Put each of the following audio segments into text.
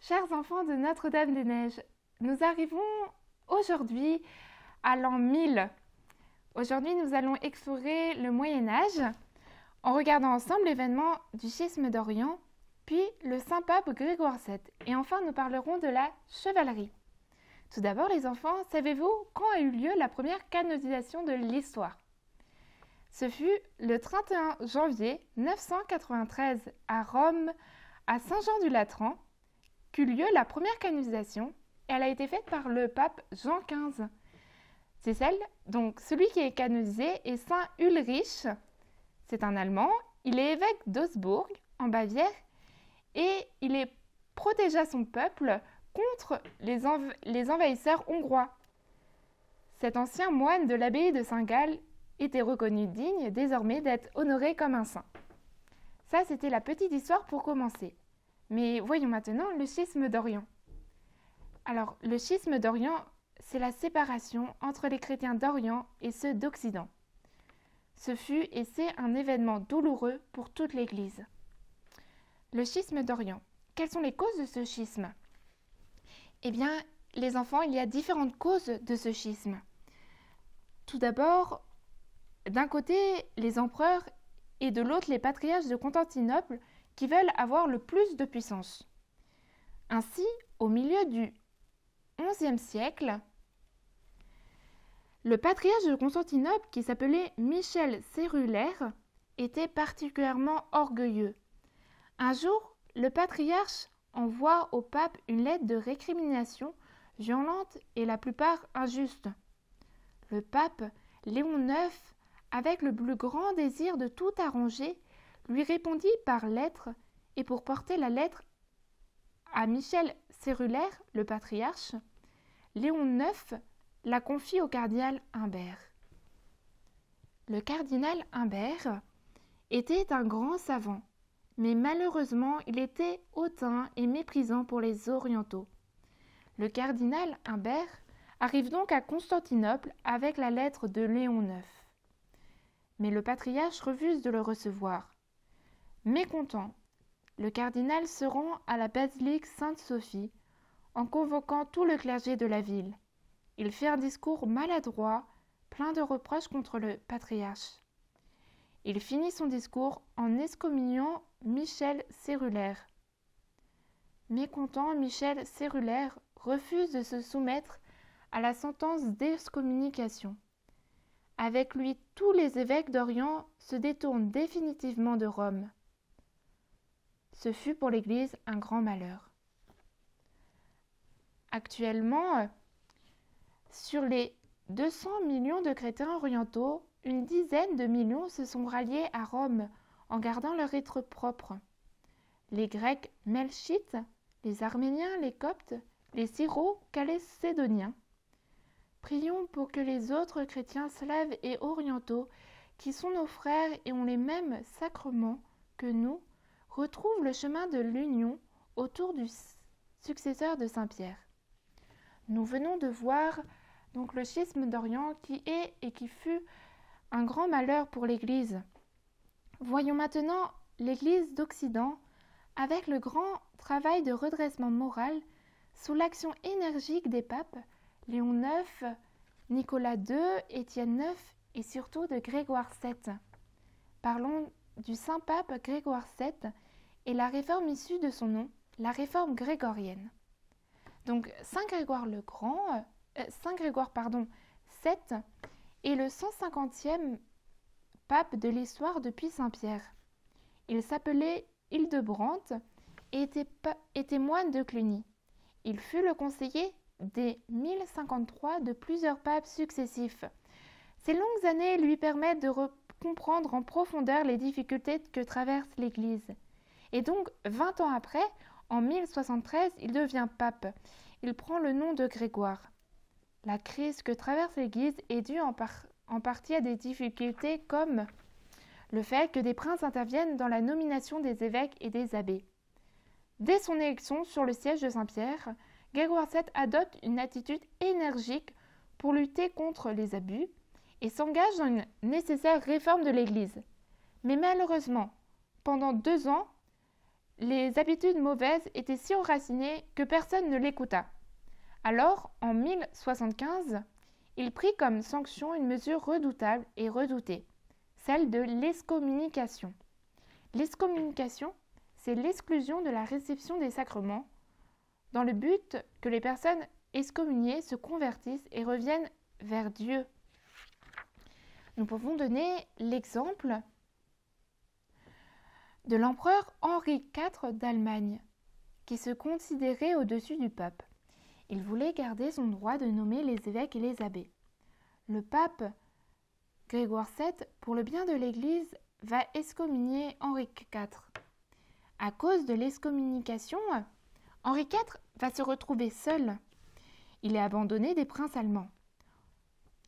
Chers enfants de Notre-Dame-des-Neiges, nous arrivons aujourd'hui à l'an 1000. Aujourd'hui, nous allons explorer le Moyen-Âge en regardant ensemble l'événement du schisme d'Orient, puis le Saint-Pape Grégoire VII. Et enfin, nous parlerons de la chevalerie. Tout d'abord, les enfants, savez-vous quand a eu lieu la première canonisation de l'histoire? Ce fut le 31 janvier 993 à Rome, à Saint-Jean-du-Latran, qu'eut lieu la première canonisation, et elle a été faite par le pape Jean XV. C'est celle, donc celui qui est canonisé est Saint Ulrich. C'est un Allemand, il est évêque d'Augsbourg, en Bavière, et il protégea son peuple contre les envahisseurs hongrois. Cet ancien moine de l'abbaye de Saint-Gall était reconnu digne désormais d'être honoré comme un saint. Ça, c'était la petite histoire pour commencer. Mais voyons maintenant le schisme d'Orient. Alors, le schisme d'Orient, c'est la séparation entre les chrétiens d'Orient et ceux d'Occident. Ce fut et c'est un événement douloureux pour toute l'Église. Le schisme d'Orient. Quelles sont les causes de ce schisme? Eh bien, les enfants, il y a différentes causes de ce schisme. Tout d'abord, d'un côté, les empereurs et de l'autre, les patriarches de Constantinople qui veulent avoir le plus de puissance. Ainsi, au milieu du XIe siècle, le patriarche de Constantinople, qui s'appelait Michel Cérulaire, était particulièrement orgueilleux. Un jour, le patriarche envoie au pape une lettre de récrimination violente et la plupart injuste. Le pape Léon IX, avec le plus grand désir de tout arranger, lui répondit par lettre, et pour porter la lettre à Michel Cérulaire, le patriarche, Léon IX la confie au cardinal Humbert. Le cardinal Humbert était un grand savant, mais malheureusement il était hautain et méprisant pour les orientaux. Le cardinal Humbert arrive donc à Constantinople avec la lettre de Léon IX. Mais le patriarche refuse de le recevoir. Mécontent, le cardinal se rend à la basilique Sainte-Sophie en convoquant tout le clergé de la ville. Il fait un discours maladroit, plein de reproches contre le patriarche. Il finit son discours en excommuniant Michel Cérulaire. Mécontent, Michel Cérulaire refuse de se soumettre à la sentence d'excommunication. Avec lui, tous les évêques d'Orient se détournent définitivement de Rome. Ce fut pour l'Église un grand malheur. Actuellement, sur les 200 millions de chrétiens orientaux, une dizaine de millions se sont ralliés à Rome en gardant leur être propre. Les Grecs melchites, les Arméniens, les Coptes, les Syro-Chalcédoniens. Prions pour que les autres chrétiens slaves et orientaux, qui sont nos frères et ont les mêmes sacrements que nous, retrouvent le chemin de l'union autour du successeur de Saint-Pierre. Nous venons de voir donc le schisme d'Orient qui est et qui fut un grand malheur pour l'Église. Voyons maintenant l'Église d'Occident avec le grand travail de redressement moral sous l'action énergique des papes Léon IX, Nicolas II, Étienne IX et surtout de Grégoire VII. Parlons du Saint-Pape Grégoire VII et la réforme issue de son nom, la réforme grégorienne. Donc Saint Grégoire VII est le 150e pape de l'histoire depuis Saint-Pierre. Il s'appelait Hildebrand et était moine de Cluny. Il fut le conseiller des 1053 de plusieurs papes successifs. Ces longues années lui permettent de comprendre en profondeur les difficultés que traverse l'Église. Et donc, 20 ans après, en 1073, il devient pape. Il prend le nom de Grégoire. La crise que traverse l'Église est due en partie à des difficultés comme le fait que des princes interviennent dans la nomination des évêques et des abbés. Dès son élection sur le siège de Saint-Pierre, Grégoire VII adopte une attitude énergique pour lutter contre les abus et s'engage dans une nécessaire réforme de l'Église. Mais malheureusement, pendant 2 ans, les habitudes mauvaises étaient si enracinées que personne ne l'écouta. Alors, en 1075, il prit comme sanction une mesure redoutable et redoutée, celle de l'excommunication. L'excommunication, c'est l'exclusion de la réception des sacrements, dans le but que les personnes excommuniées se convertissent et reviennent vers Dieu. Nous pouvons donner l'exemple de l'empereur Henri IV d'Allemagne, qui se considérait au-dessus du pape. Il voulait garder son droit de nommer les évêques et les abbés. Le pape Grégoire VII, pour le bien de l'Église, va excommunier Henri IV. À cause de l'excommunication, Henri IV va se retrouver seul. Il est abandonné des princes allemands.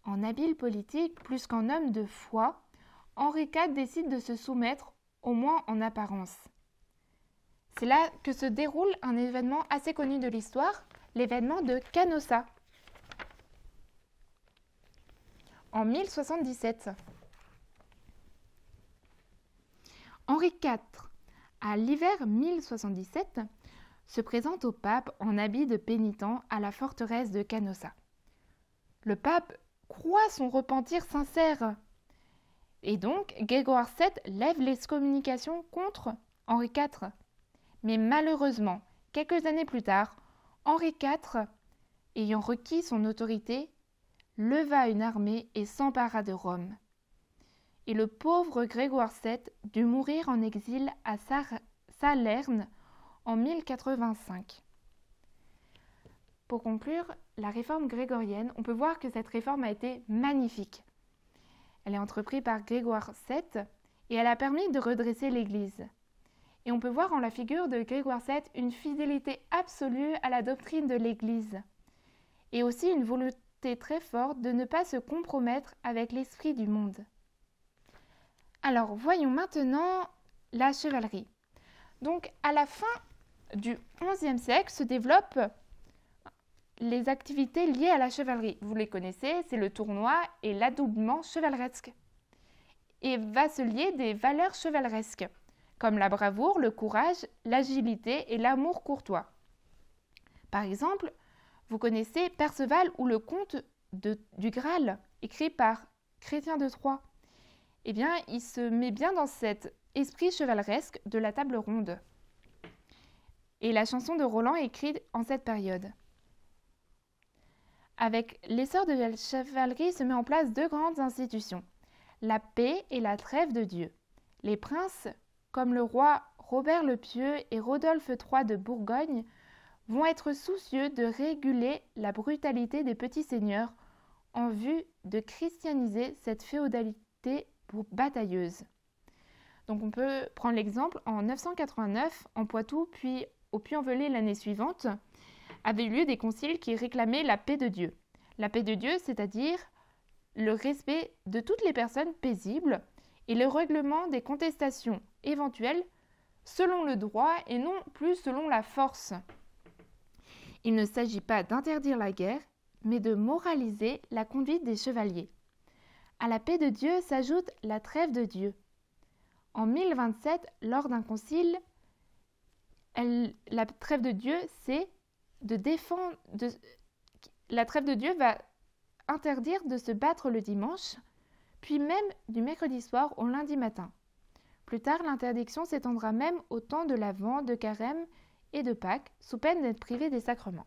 En habile politique, plus qu'en homme de foi, Henri IV décide de se soumettre, au moins en apparence. C'est là que se déroule un événement assez connu de l'histoire, l'événement de Canossa. En 1077. Henri IV, à l'hiver 1077, se présente au pape en habit de pénitent à la forteresse de Canossa. Le pape croit son repentir sincère. Et donc, Grégoire VII lève l'excommunication contre Henri IV. Mais malheureusement, quelques années plus tard, Henri IV, ayant requis son autorité, leva une armée et s'empara de Rome. Et le pauvre Grégoire VII dut mourir en exil à Salerne en 1085. Pour conclure, la réforme grégorienne, on peut voir que cette réforme a été magnifique. Elle est entreprise par Grégoire VII et elle a permis de redresser l'Église. Et on peut voir en la figure de Grégoire VII une fidélité absolue à la doctrine de l'Église et aussi une volonté très forte de ne pas se compromettre avec l'esprit du monde. Alors, voyons maintenant la chevalerie. Donc, à la fin du XIe siècle se développent les activités liées à la chevalerie. Vous les connaissez, c'est le tournoi et l'adoubement chevaleresque. Et va se lier des valeurs chevaleresques, comme la bravoure, le courage, l'agilité et l'amour courtois. Par exemple, vous connaissez Perceval ou le conte du Graal, écrit par Chrétien de Troyes. Eh bien, il se met bien dans cet esprit chevaleresque de la table ronde. Et la chanson de Roland est écrite en cette période. Avec l'essor de la chevalerie se met en place deux grandes institutions, la paix et la trêve de Dieu. Les princes, comme le roi Robert le Pieux et Rodolphe III de Bourgogne, vont être soucieux de réguler la brutalité des petits seigneurs en vue de christianiser cette féodalité batailleuse. Donc on peut prendre l'exemple, en 989, en Poitou, puis au Puy-en-Velay l'année suivante, avaient eu lieu des conciles qui réclamaient la paix de Dieu. La paix de Dieu, c'est-à-dire le respect de toutes les personnes paisibles et le règlement des contestations éventuelles selon le droit et non plus selon la force. Il ne s'agit pas d'interdire la guerre, mais de moraliser la conduite des chevaliers. À la paix de Dieu s'ajoute la trêve de Dieu. En 1027, lors d'un concile, la trêve de Dieu, c'est la trêve de Dieu va interdire de se battre le dimanche, puis même du mercredi soir au lundi matin. Plus tard, l'interdiction s'étendra même au temps de l'Avent, de Carême et de Pâques, sous peine d'être privé des sacrements.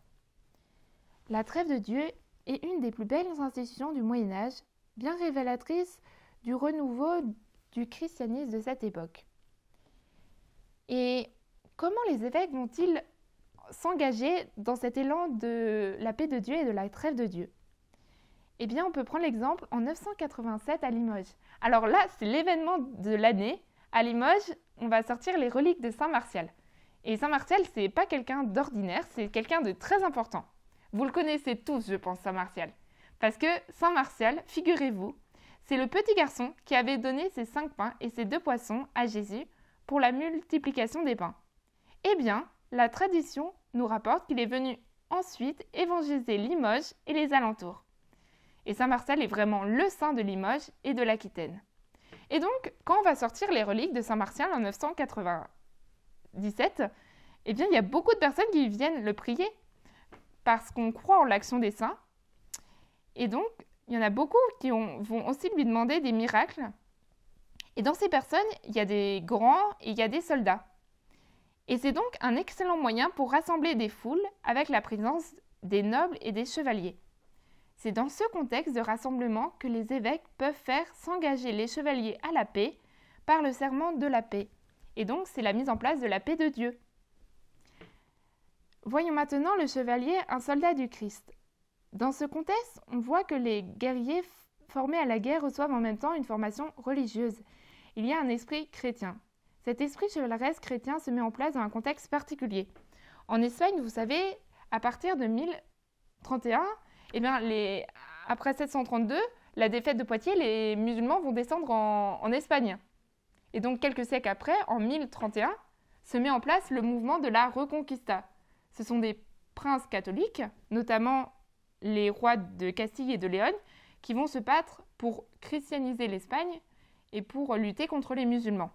La trêve de Dieu est une des plus belles institutions du Moyen-Âge, bien révélatrice du renouveau du christianisme de cette époque. Et comment les évêques vont-ils s'engager dans cet élan de la paix de Dieu et de la trêve de Dieu? Eh bien, on peut prendre l'exemple en 987 à Limoges. Alors là, c'est l'événement de l'année. À Limoges, on va sortir les reliques de Saint Martial. Et Saint Martial, c'est pas quelqu'un d'ordinaire, c'est quelqu'un de très important. Vous le connaissez tous, je pense, Saint Martial. Parce que Saint Martial, figurez-vous, c'est le petit garçon qui avait donné ses 5 pains et ses 2 poissons à Jésus pour la multiplication des pains. Eh bien, la tradition nous rapporte qu'il est venu ensuite évangéliser Limoges et les alentours. Et Saint Martial est vraiment le saint de Limoges et de l'Aquitaine. Et donc, quand on va sortir les reliques de Saint Martial en 987, 17, eh bien, il y a beaucoup de personnes qui viennent le prier parce qu'on croit en l'action des saints. Et donc, il y en a beaucoup qui vont aussi lui demander des miracles. Et dans ces personnes, il y a des grands et il y a des soldats. Et c'est donc un excellent moyen pour rassembler des foules avec la présence des nobles et des chevaliers. C'est dans ce contexte de rassemblement que les évêques peuvent faire s'engager les chevaliers à la paix par le serment de la paix. Et donc, c'est la mise en place de la paix de Dieu. Voyons maintenant le chevalier, un soldat du Christ. Dans ce contexte, on voit que les guerriers formés à la guerre reçoivent en même temps une formation religieuse. Il y a un esprit chrétien. Cet esprit chevaleresque chrétien se met en place dans un contexte particulier. En Espagne, vous savez, à partir de 1031, après 732, la défaite de Poitiers, les musulmans vont descendre en Espagne. Et donc, quelques siècles après, en 1031, se met en place le mouvement de la Reconquista. Ce sont des princes catholiques, notamment les rois de Castille et de Léon, qui vont se battre pour christianiser l'Espagne et pour lutter contre les musulmans,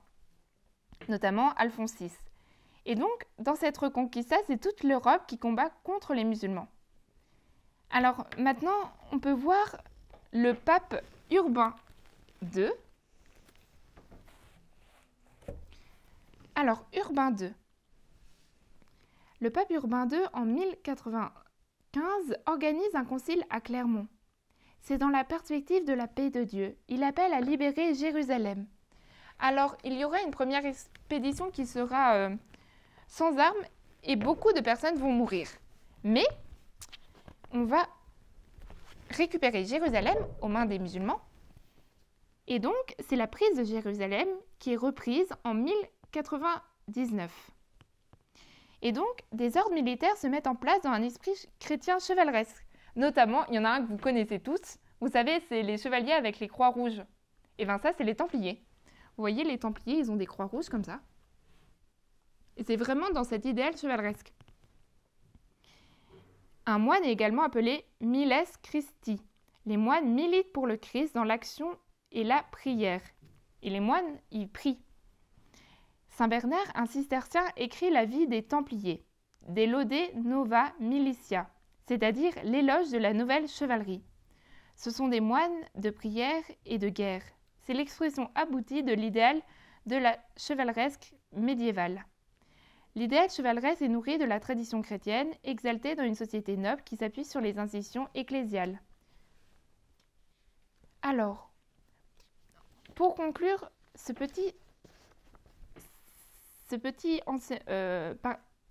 notamment Alphonse VI. Et donc, dans cette Reconquista, c'est toute l'Europe qui combat contre les musulmans. Alors, maintenant, on peut voir le pape Urbain II. Alors, Urbain II. Le pape Urbain II, en 1095, organise un concile à Clermont. C'est dans la perspective de la paix de Dieu. Il appelle à libérer Jérusalem. Alors, il y aura une première expédition qui sera sans armes et beaucoup de personnes vont mourir. Mais on va récupérer Jérusalem aux mains des musulmans. Et donc, c'est la prise de Jérusalem qui est reprise en 1099. Et donc, des ordres militaires se mettent en place dans un esprit chrétien chevaleresque. Notamment, il y en a un que vous connaissez tous. Vous savez, c'est les chevaliers avec les croix rouges. Et bien ça, c'est les Templiers. Vous voyez, les Templiers, ils ont des croix rouges comme ça. Et c'est vraiment dans cet idéal chevaleresque. Un moine est également appelé Miles Christi. Les moines militent pour le Christ dans l'action et la prière. Et les moines, ils prient. Saint Bernard, un cistercien, écrit la vie des Templiers, des Laude Nova Militia, c'est-à-dire l'éloge de la nouvelle chevalerie. Ce sont des moines de prière et de guerre. C'est l'expression aboutie de l'idéal de la chevaleresque médiévale. L'idéal chevaleresque est nourri de la tradition chrétienne, exaltée dans une société noble qui s'appuie sur les institutions ecclésiales. Alors, pour conclure ce petit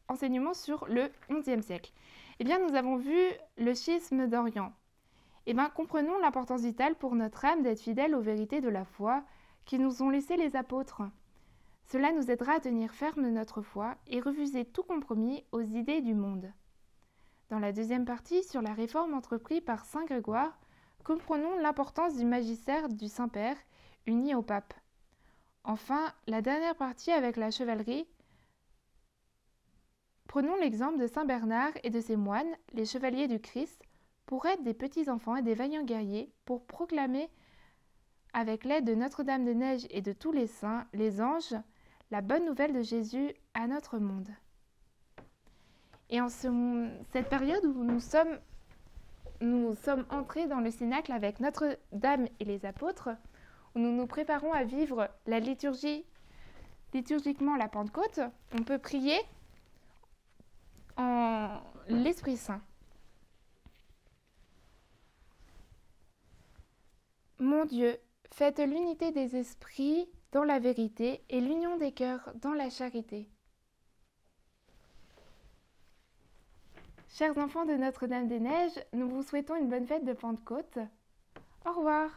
enseignement sur le XIe siècle, eh bien, nous avons vu le schisme d'Orient. Eh bien, comprenons l'importance vitale pour notre âme d'être fidèle aux vérités de la foi qui nous ont laissé les apôtres. Cela nous aidera à tenir ferme notre foi et refuser tout compromis aux idées du monde. Dans la deuxième partie, sur la réforme entreprise par Saint Grégoire, comprenons l'importance du magistère du Saint-Père uni au pape. Enfin, la dernière partie avec la chevalerie, prenons l'exemple de Saint Bernard et de ses moines, les chevaliers du Christ, pour être des petits-enfants et des vaillants guerriers, pour proclamer, avec l'aide de Notre-Dame-des-Neiges et de tous les saints, les anges, la bonne nouvelle de Jésus à notre monde. Et en cette période où nous sommes entrés dans le Cénacle avec Notre-Dame et les apôtres, où nous nous préparons à vivre la liturgiquement la Pentecôte, on peut prier en l'Esprit Saint. Mon Dieu, faites l'unité des esprits dans la vérité et l'union des cœurs dans la charité. Chers enfants de Notre-Dame-des-Neiges, nous vous souhaitons une bonne fête de Pentecôte. Au revoir.